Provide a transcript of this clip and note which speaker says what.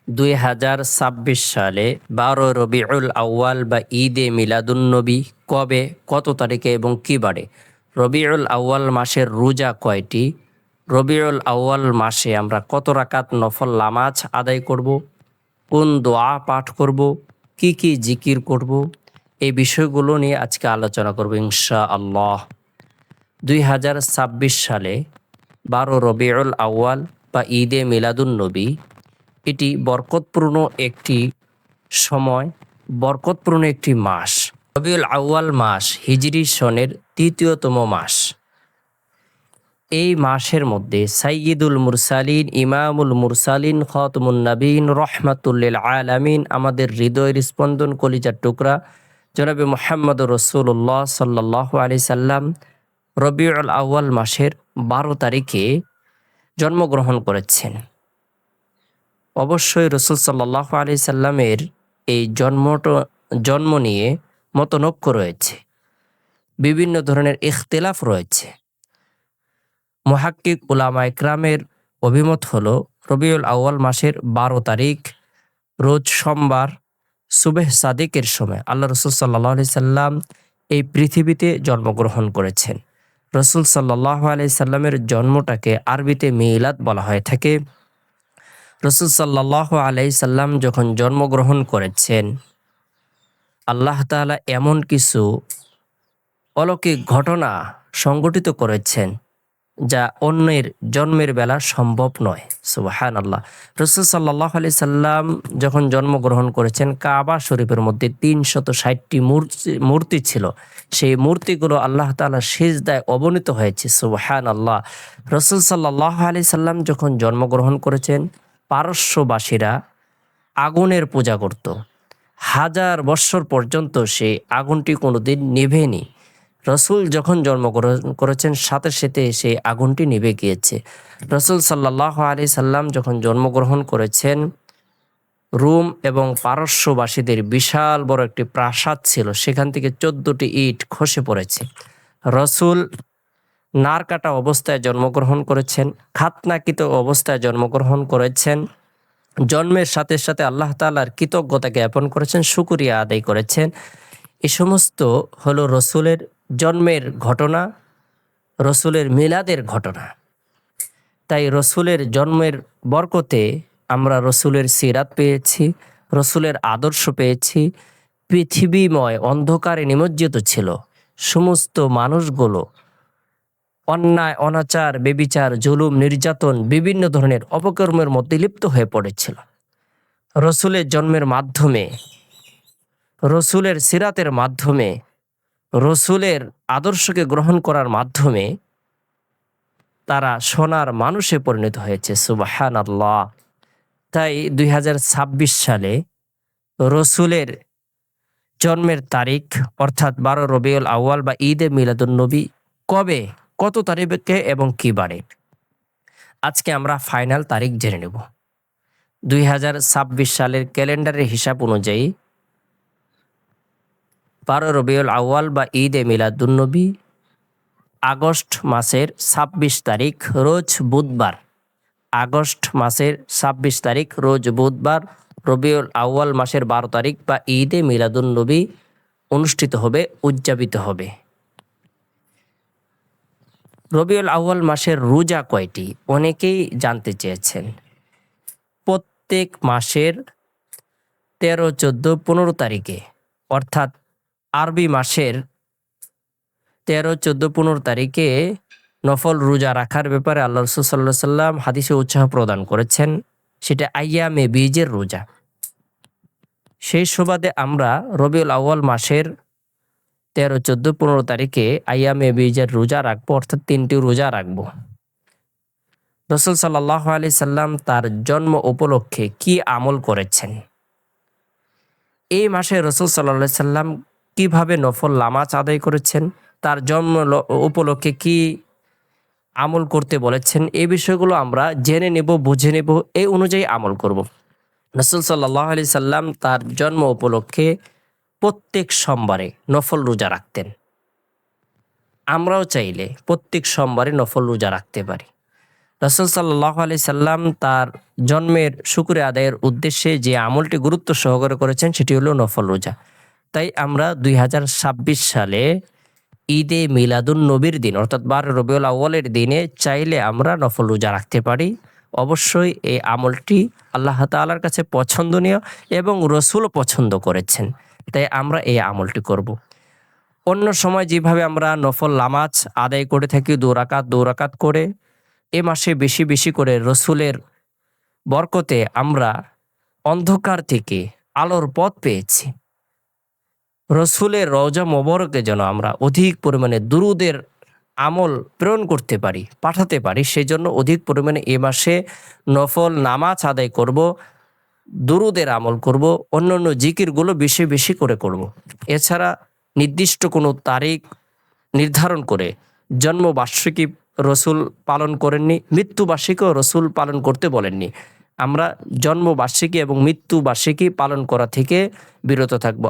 Speaker 1: 2026 সালে 12 রবিউল আউয়াল বা ঈদে মিলাদুন্নবী কবে, কত তারিখে এবং কী বারে? রবিউল আউয়াল মাসের রোজা কয়টি? রবিউল আউয়াল মাসে আমরা কত রাকাত নফল নামাজ আদায় করব? কোন দোয়া পাঠ করব? কি কি জিকির করব? এই বিষয়গুলো নিয়ে আজকে আলোচনা করব ইনশাআল্লাহ। 2026 সালে 12 রবিউল আউয়াল বা ঈদে মিলাদুন্নবী এটি বরকতপূর্ণ একটি সময়, বরকতপূর্ণ একটি মাস। রবিউল আউয়াল মাস হিজরি সনের ৩য়তম মাস। এই মাসের মধ্যে সাইয়্যিদুল মুরসালিন, ইমামুল মুরসালিন, খাতামুন নবীন, রহমাতুল্লিল আলামিন, আমাদের হৃদয়ের স্পন্দন, কলিজার টুকরা জনাবে মুহাম্মদুর রাসূলুল্লাহ সাল্লাল্লাহু আলাইহি সাল্লাম রবিউল আউয়াল মাসের 12 তারিখে জন্মগ্রহণ করেছেন। অবশ্যই রাসূল সাল্লাল্লাহু আলাইহি সাল্লামের এই জন্ম নিয়ে মতনৈক্য রয়েছে, বিভিন্ন ধরনের ইখতিলাফ রয়েছে। মুহাক্কিক উলামায়ে কেরামের অভিমত হলো রবিউল আউয়াল মাসের 12 তারিখ রোজ সোমবার সুবহ সাদিকের সময় আল্লাহ রাসূল সাল্লাল্লাহু আলাইহি সাল্লাম এই পৃথিবীতে জন্মগ্রহণ করেছেন। রাসূল সাল্লাল্লাহু আলাইহি সাল্লামের জন্মটাকে আরবিতে মিলাদ বলা হয়ে থাকে। রাসূল সাল্লাল্লাহু আলাইহি সাল্লাম যখন জন্মগ্রহণ করেছেন, আল্লাহ তাআলা এমন কিছু অলৌকিক ঘটনা সংঘটিত করেছেন যা অন্যের জন্মের বেলা সম্ভব নয়। সুবহানাল্লাহ। রাসূল সাল্লাল্লাহু আলাইহি সাল্লাম যখন জন্মগ্রহণ করেছেন, কাবা শরীফের মধ্যে ৩৬০টি মূর্তি ছিল। সেই মূর্তিগুলো আল্লাহ তাআলা সিজদায় অবনীত হয়েছে। সুবহানাল্লাহ। রাসূল সাল্লাল্লাহু আলাইহি সাল্লাম যখন জন্মগ্রহণ করেছেন, পারস্যবাসীরা আগুনের পূজা করত। 1000 বৎসর পর্যন্ত সেই আগুনটি কোনোদিন নিভেনি। রাসূল যখন জন্মগ্রহণ করেছেন, সাথে সাথে সেই আগুনটি নিভে গিয়েছে। রাসূল সাল্লাল্লাহু আলাইহি সাল্লাম যখন জন্মগ্রহণ করেছেন, রোম এবং পারস্যবাসীদের বিশাল বড় একটি প্রাসাদ ছিল, সেখান থেকে 14টি ইট খসে পড়েছে। রাসূল নারকাটা অবস্থায় জন্মগ্রহণ করেছেন, খাতনাকৃত অবস্থায় জন্মগ্রহণ করেছেন। জন্মের সাথে সাথে আল্লাহ তাআলার কৃতজ্ঞতা জ্ঞাপন করেছেন, শুকরিয়া আদায় করেছেন। এ সমস্ত হলো রসুলের জন্মের ঘটনা, রসুলের মিলাদের ঘটনা। তাই রসুলের জন্মের বরকতে আমরা রসুলের সিরাত পেয়েছি, রসুলের আদর্শ পেয়েছি। পৃথিবীময় অন্ধকারে নিমজ্জিত ছিল, সমস্ত মানুষগুলো অন্যায়, অনাচার, বেবিচার, জুলুম, নির্যাতন, বিভিন্ন ধরনের অপকর্মের মধ্যে লিপ্ত হয়ে পড়েছিল। রসুলের জন্মের মাধ্যমে, রসুলের সিরাতের মাধ্যমে, রসুলের আদর্শকে গ্রহণ করার মাধ্যমে তারা সোনার মানুষে পরিণত হয়েছে। সুবহানাল্লাহ। তাই 2026 সালে রসুলের জন্মের তারিখ অর্থাৎ 12 রবিউল আউয়াল বা ঈদে মিলাদুন্নবী কবে, কত তারিখে এবং কী বারে, আজকে আমরা ফাইনাল তারিখ জেনে নেব। 2026 সালের ক্যালেন্ডারের হিসাব অনুযায়ী 12 রবিউল আউয়াল বা ঈদে মিলাদুন্নবী আগস্ট মাসের 26 তারিখ রোজ বুধবার। আগস্ট মাসের 26 তারিখ রোজ বুধবার রবিউল আউয়াল মাসের 12 তারিখ বা ঈদে মিলাদুন্নবী অনুষ্ঠিত হবে, উদযাপিত হবে। রবিউল আউয়াল মাসের রোজা কয়টি? অনেকেই জানতে চেয়েছেন। প্রত্যেক মাসের 13, 14, 15 তারিখে, অর্থাৎ আরবি মাসের 13, 14, 15 তারিখে নফল রোজা রাখার ব্যাপারে আল্লাহ রাসূল সাল্লাল্লাহু আলাইহি সাল্লাম হাদিসে উৎসাহ প্রদান করেছেন। সেটা আইয়ামে বীজের রোজা। সেই সুবাদে আমরা রবিউল আউয়াল মাসের 13, 14, 15 তারিখে আইয়ামে বীজের রোজা রাখবো, অর্থাৎ 3টি রোজা রাখবো। রাসূল সাল্লাল্লাহু আলাইহি সাল্লাম তার জন্ম উপলক্ষে কি আমল করেছেন? এই মাসে রাসূল সাল্লাল্লাহু আলাইহি সাল্লাম কিভাবে নফল নামাজ আদায় করেছেন, তার জন্ম উপলক্ষে কি আমল করতে বলেছেন, এই বিষয়গুলো আমরা জেনে নেব, বুঝে নেব, এই অনুযায়ী আমল করব। রাসূল সাল্লাল্লাহু আলাইহি সাল্লাম তার জন্ম উপলক্ষে প্রত্যেক সোমবারে নফল রোজা রাখতেন। আমরাও চাইলে প্রত্যেক সোমবারে নফল রোজা রাখতে পারি। রাসূল সাল্লাল্লাহু আলাইহি সাল্লাম তার জন্মের শুকরিয়া আদায়ের উদ্দেশ্যে যে আমলটি গুরুত্ব সহকারে করেছেন সেটি হলো নফল রোজা। তাই আমরা ২০২৬ সালে ঈদে মিলাদুন নবীর দিন অর্থাৎ ১২ রবিউল আউয়ালের দিনে চাইলে আমরা নফল রোজা রাখতে পারি। অবশ্যই এই আমলটি আল্লাহ তাআলার কাছে পছন্দনীয় এবং রসুলও পছন্দ করেছেন। তাই আমরা এই আমলটি করব। অন্য সময় যেভাবে আমরা নফল নামাজ আদায় করে থাকি ২ রাকাত করে, এ মাসে বেশি বেশি করে রসুলের বরকতে আমরা অন্ধকার থেকে আলোর পথ পেয়েছি। রসুলের রওজা মোবারকে যেন আমরা অধিক পরিমাণে দুরূদের আমল প্রেরণ করতে পারি, পাঠাতে পারি, সেজন্য অধিক পরিমাণে এ মাসে নফল নামাজ আদায় করব, দুরূদের আমল করব, অন্যান্য জিকিরগুলো বেশি বেশি করে করব। এছাড়া নির্দিষ্ট কোনো তারিখ নির্ধারণ করে জন্মবার্ষিকী রসুল পালন করেননি, মৃত্যুবার্ষিকীও রসুল পালন করতে বলেননি। আমরা জন্মবার্ষিকী এবং মৃত্যুবার্ষিকী পালন করা থেকে বিরত থাকব।